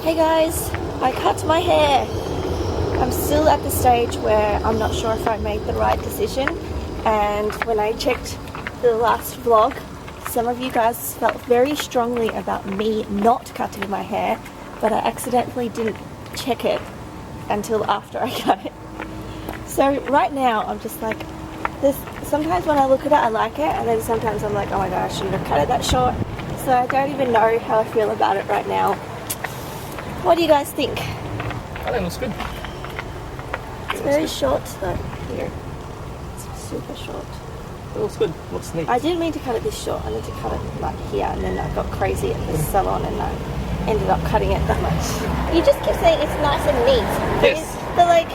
Hey guys, I cut my hair. I'm still at the stage where I'm not sure if I made the right decision, and when I checked the last vlog, some of you guys felt very strongly about me not cutting my hair, but I accidentally didn't check it until after I cut it. So right now I'm just like, this. Sometimes when I look at it I like it, and then sometimes I'm like, oh my god, I shouldn't have cut it that short. So I don't even know how I feel about it right now. What do you guys think? I think it looks good. It's very short though, here. It's super short. It looks good. Looks neat. I didn't mean to cut it this short. I meant to cut it like here, and then I got crazy at the salon and I ended up cutting it that much. You just keep saying it's nice and neat. Yes. But like,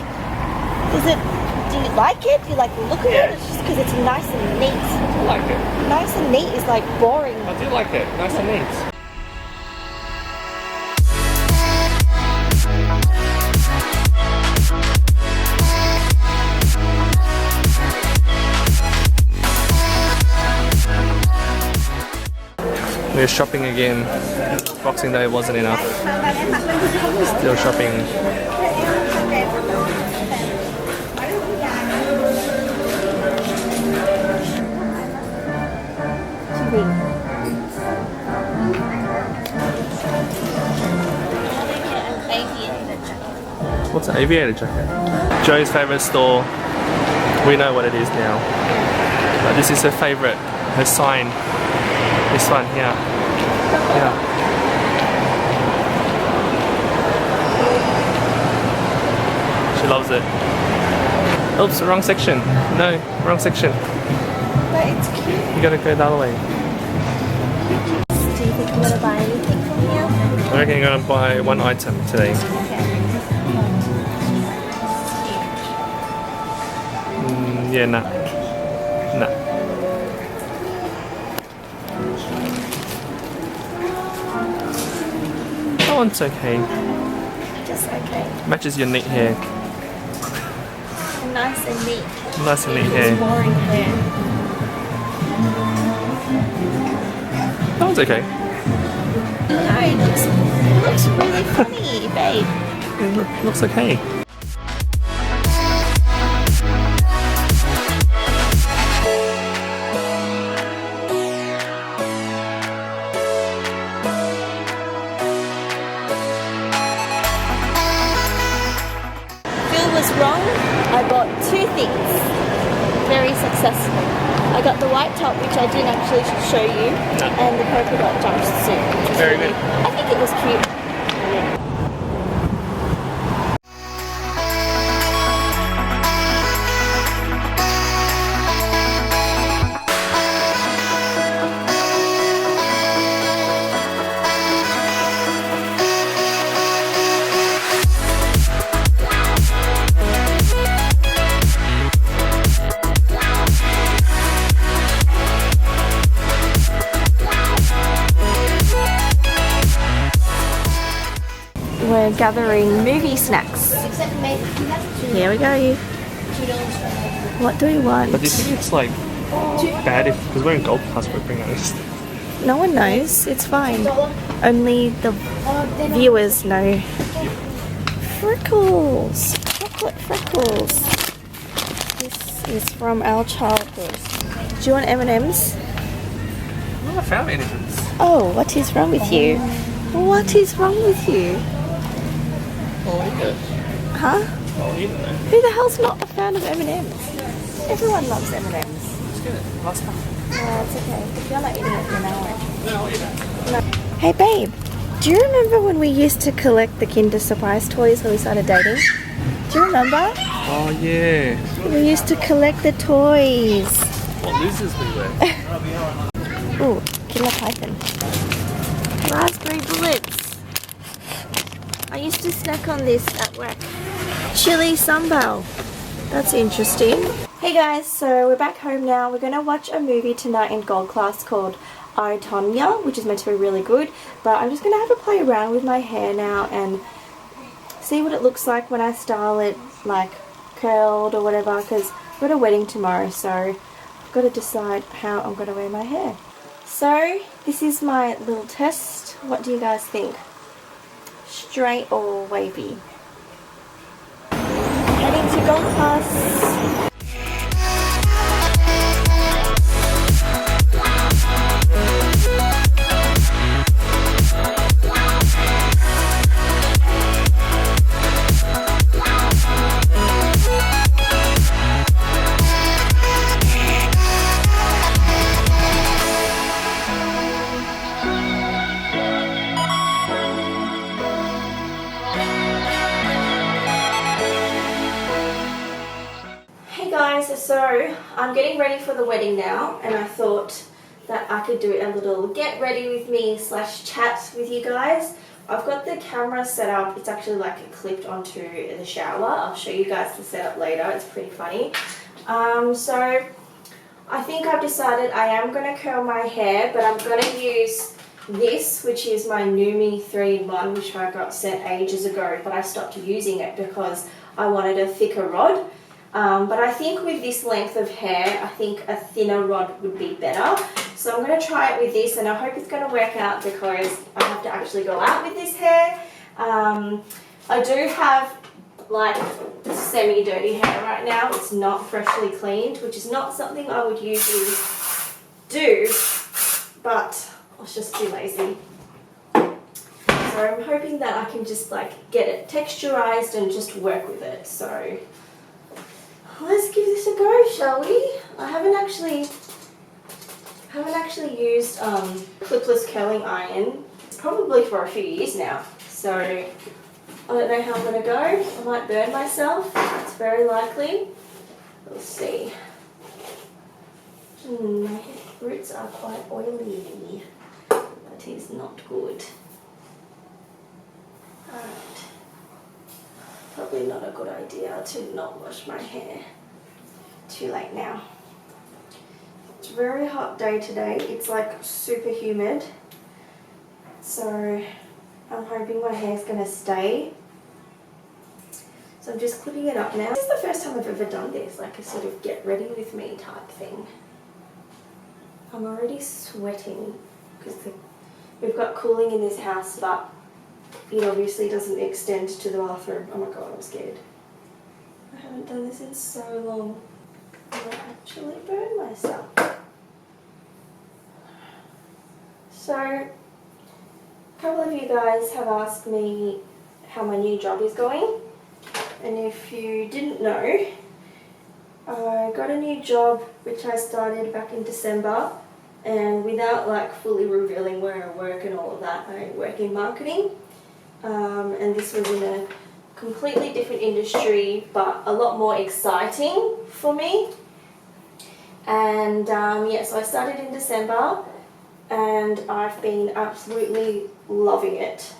do you like it? Do you like the look of it? It's just because it's nice and neat. I like it. Nice and neat is like boring. I do like it. Nice and neat. We're shopping again. Boxing Day wasn't enough. Still shopping. What's an aviator jacket? Joe's favourite store. We know what it is now. But this is her favourite. Her sign. This one here. Yeah. She loves it. Oops, wrong section. No, wrong section. But it's cute. You gotta go the other way. Do you think I'm gonna buy anything from here? I reckon you're gonna buy one item today. Yeah, nah. Nah. That one's okay. Just okay. Matches your neat hair. Nice and neat. Nice and neat hair. Boring hair. That one's okay. No, it looks really funny, babe. It looks okay. Was wrong. I bought two things. Very successful. I got the white top, which I didn't actually show you, and the polka dot jumpsuit. Very good. I think it was cute. We're gathering movie snacks. Here we go. What do we want? But do you think it's like bad if, because we're in gold class, we're being honest. No one knows. It's fine. Only the viewers know. Freckles. Chocolate freckles. This is from our childhood. Do you want M&Ms? I'm not a fan of anything. Oh, what is wrong with you? What is wrong with you? I'll eat it. Huh? I'll eat it though. Who the hell's not a fan of M&Ms? Everyone loves M&Ms. Let's get it. Last time. No, it's okay. If you're not eating it, then I won't. No, I'll eat it. No. Hey babe, do you remember when we used to collect the Kinder Surprise toys when we started dating? Do you remember? Oh yeah. We used to collect the toys. What losers we were. Ooh, Killer Python. Raspberry bullets. I used to snack on this at work. Chili sambal. That's interesting. Hey guys, so we're back home now. We're gonna watch a movie tonight in gold class called I, Tonya, which is meant to be really good. But I'm just gonna have a play around with my hair now and see what it looks like when I style it, like curled or whatever, because I've got a wedding tomorrow, so I've got to decide how I'm gonna wear my hair. So this is my little test. What do you guys think? straight or wavy. Heading to golf class. Hey guys, so I'm getting ready for the wedding now, and I thought that I could do a little get ready with me / chat with you guys. I've got the camera set up. It's actually like clipped onto the shower. I'll show you guys the setup later. It's pretty funny. So I think I've decided I am going to curl my hair, but I'm going to use this, which is my Numi 3-in-1, which I got sent ages ago, but I stopped using it because I wanted a thicker rod. But I think with this length of hair, I think a thinner rod would be better. So I'm going to try it with this, and I hope it's going to work out because I have to actually go out with this hair. I do have like semi-dirty hair right now. It's not freshly cleaned, which is not something I would usually do, but I was just too lazy. So I'm hoping that I can just like get it texturized and just work with it. So let's give this a go, shall we? I haven't actually used clipless curling iron probably for a few years now. So I don't know how I'm gonna go. I might burn myself. It's very likely. We'll see. My roots are quite oily. That is not good. Alright. Probably not a good idea to not wash my hair. Too late now. It's a very hot day today. It's like super humid. So I'm hoping my hair's going to stay. So I'm just clipping it up now. This is the first time I've ever done this, like a sort of get ready with me type thing. I'm already sweating because we've got cooling in this house, but it obviously doesn't extend to the bathroom. Oh my god, I'm scared. I haven't done this in so long. I might actually burn myself. So, a couple of you guys have asked me how my new job is going. And if you didn't know, I got a new job which I started back in December. And without like fully revealing where I work and all of that, I work in marketing. And this was in a completely different industry, but a lot more exciting for me. And yeah, so I started in December, and I've been absolutely loving it.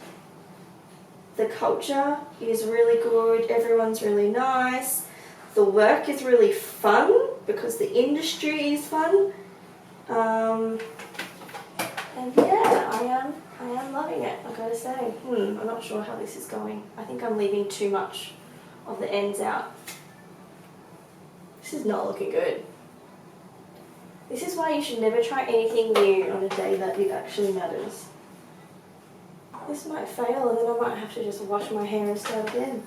The culture is really good, everyone's really nice, the work is really fun because the industry is fun. And yeah, I am loving it, I gotta say. I'm not sure how this is going. I think I'm leaving too much of the ends out. This is not looking good. This is why you should never try anything new on a day that it actually matters. This might fail, and then I might have to just wash my hair and start again.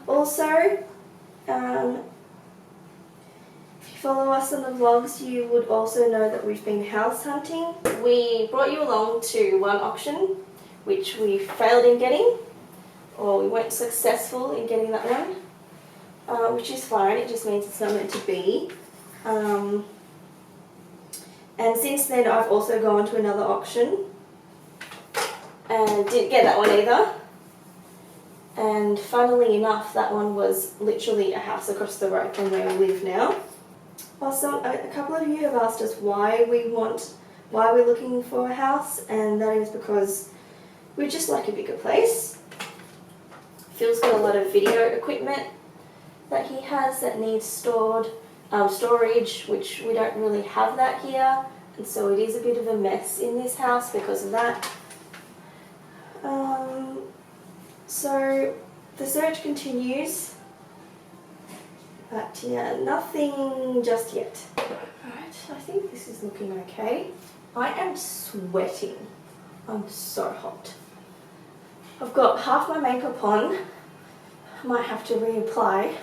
Also, if you follow us on the vlogs, you would also know that we've been house hunting. We brought you along to one auction, which we failed in getting, or we weren't successful in getting that one, which is fine. It just means it's not meant to be. And since then, I've also gone to another auction and didn't get that one either. And funnily enough, that one was literally a house across the road from where we live now. Also, a couple of you have asked us why we're looking for a house, and that is because we just like a bigger place. Phil's got a lot of video equipment that he has that needs storage, which we don't really have that here, and so it is a bit of a mess in this house because of that. So the search continues. But yeah, nothing just yet. Alright, I think this is looking okay. I am sweating. I'm so hot. I've got half my makeup on. I might have to reapply.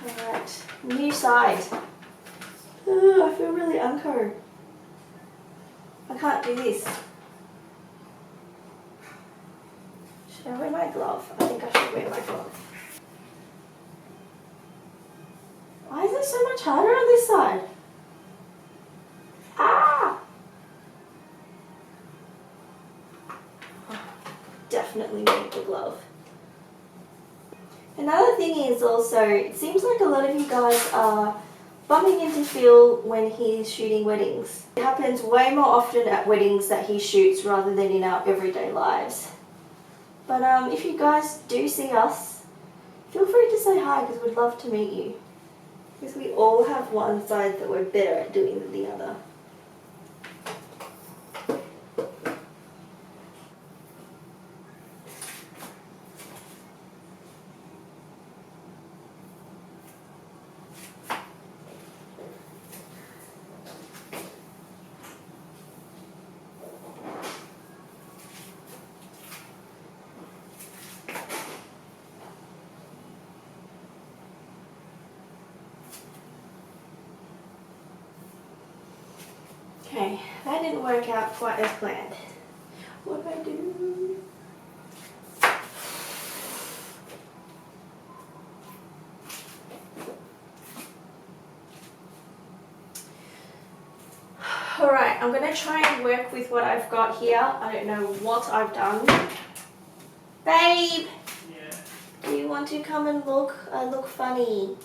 Alright, new side. Ugh, I feel really unco. I can't do this. Should I wear my glove? I think I should wear my glove. Why is it so much harder on this side? Ah! Definitely need the glove. Another thing is also, it seems like a lot of you guys are bumping into Phil when he's shooting weddings. It happens way more often at weddings that he shoots rather than in our everyday lives. But if you guys do see us, feel free to say hi because we'd love to meet you. Because we all have one side that we're better at doing than the other. Okay, that didn't work out quite as planned. What do I do? Alright, I'm going to try and work with what I've got here. I don't know what I've done. Babe! Yeah. Do you want to come and look? I look funny.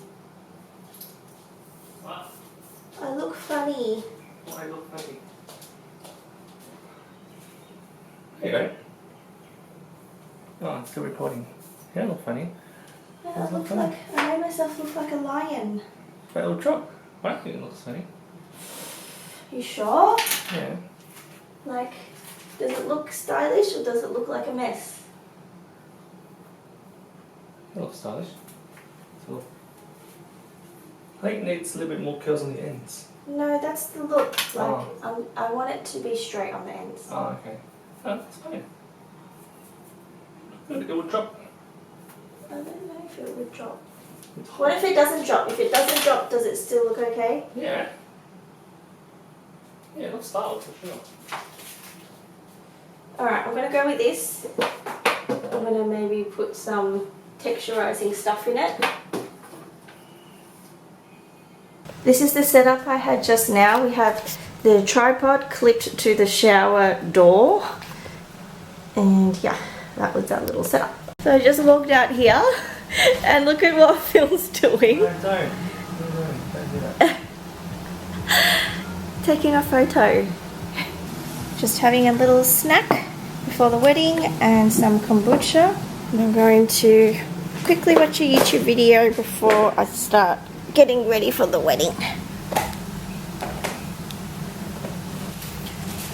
What? I look funny. Why look funny? There you go. Oh, it's still recording. Yeah, I look funny. Yeah, Does I it look funny? like, I made myself look like a lion. That little drop. I think it looks funny. You sure? Yeah. Like, does it look stylish or does it look like a mess? It looks stylish. So, I think it needs a little bit more curls on the ends. No, that's the look. Like, Oh. I want it to be straight on the ends. Oh, okay. Oh, that's fine. Good, it would drop. I don't know if it would drop. It's hot. What if it doesn't drop? If it doesn't drop, does it still look okay? Yeah. Yeah, it looks styled for sure. Alright, I'm going to go with this. I'm going to maybe put some texturizing stuff in it. This is the setup I had just now. We have the tripod clipped to the shower door. And yeah, that was our little setup. So I just walked out here and look at what Phil's doing. No, don't do that. Taking a photo. Just having a little snack before the wedding and some kombucha. And I'm going to quickly watch a YouTube video before I start getting ready for the wedding.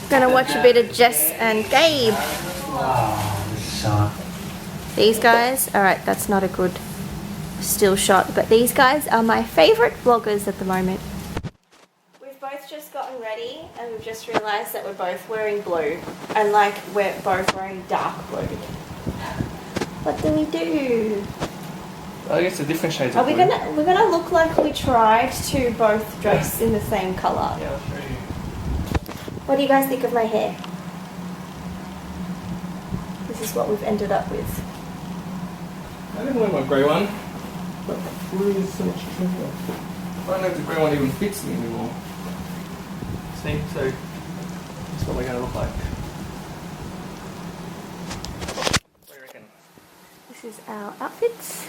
Gonna watch a bit of Jess and Gabe. These guys, alright, that's not a good still shot, but these guys are my favourite vloggers at the moment. We've both just gotten ready and we've just realised that we're both wearing blue. And like, we're both wearing dark blue. What do we do? I guess the different shades Are of we blue. we're gonna look like we tried to both dress in the same colour. Yeah, I'll show you. What do you guys think of my hair? This is what we've ended up with. I didn't wear my grey one, but blue is so much cheaper. I don't know if the grey one even fits me anymore. See, so that's what we're going to look like. What do you reckon? This is our outfits.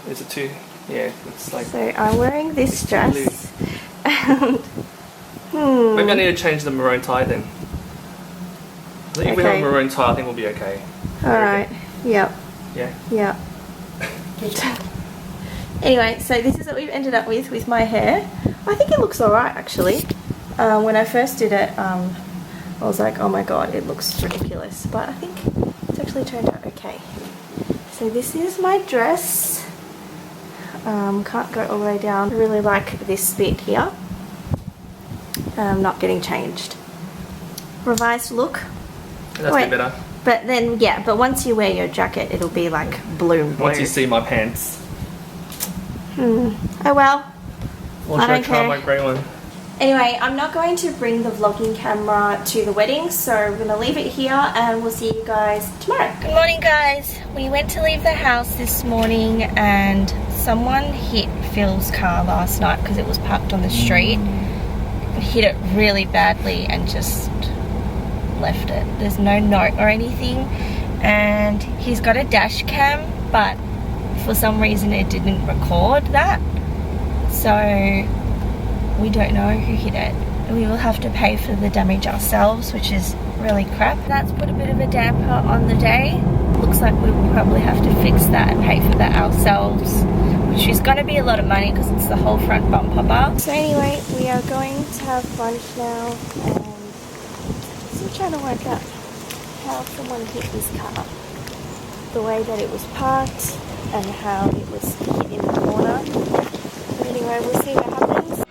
There's a two. Yeah, it's like. So I'm wearing this dress. And Maybe I need to change the maroon tie then. I think if we have a Okay. maroon tie, I think we'll be okay. Alright. Yep. Yeah. Yep. Anyway, so this is what we've ended up with my hair. I think it looks alright actually. When I first did it, I was like, oh my god, it looks ridiculous. But I think it's actually turned out okay. So this is my dress. Can't go all the way down. I really like this bit here. Not getting changed. Revised look. That's a bit better. But then, yeah, but once you wear your jacket, it'll be like blue. Once you see my pants. Oh well. Or should I try my grey one? Anyway, I'm not going to bring the vlogging camera to the wedding, so we're going to leave it here and we'll see you guys tomorrow. Good morning, guys. We went to leave the house this morning and someone hit Phil's car last night because it was parked on the street. Hit it really badly and just left it. There's no note or anything, and he's got a dash cam, but for some reason it didn't record that, so we don't know who hit it. We will have to pay for the damage ourselves, which is really crap. That's put a bit of a damper on the day. Looks like we will probably have to fix that and pay for that ourselves, which is going to be a lot of money because it's the whole front bumper bar. So anyway, we are going to have lunch now and still trying to work out how someone hit this car. The way that it was parked and how it was hit in the corner. But anyway, we'll see what happens.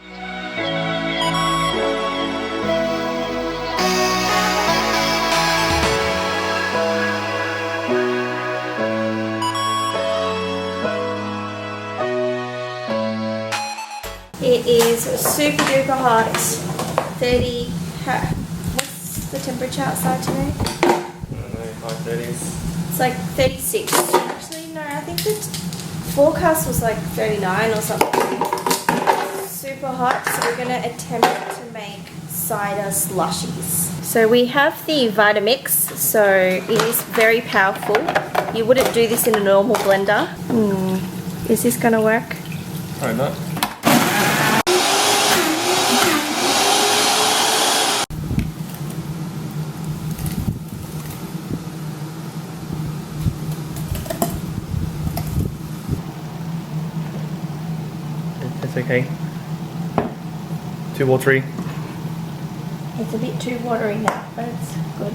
It is super duper hot. 30. What's the temperature outside today? I don't know, high 30s. It's like 36. Actually, no, I think the forecast was like 39 or something. Super hot, so we're going to attempt to make cider slushies. So we have the Vitamix, so it is very powerful. You wouldn't do this in a normal blender. Is this going to work? Probably not. It's okay. Too watery. It's a bit too watery now, but it's good.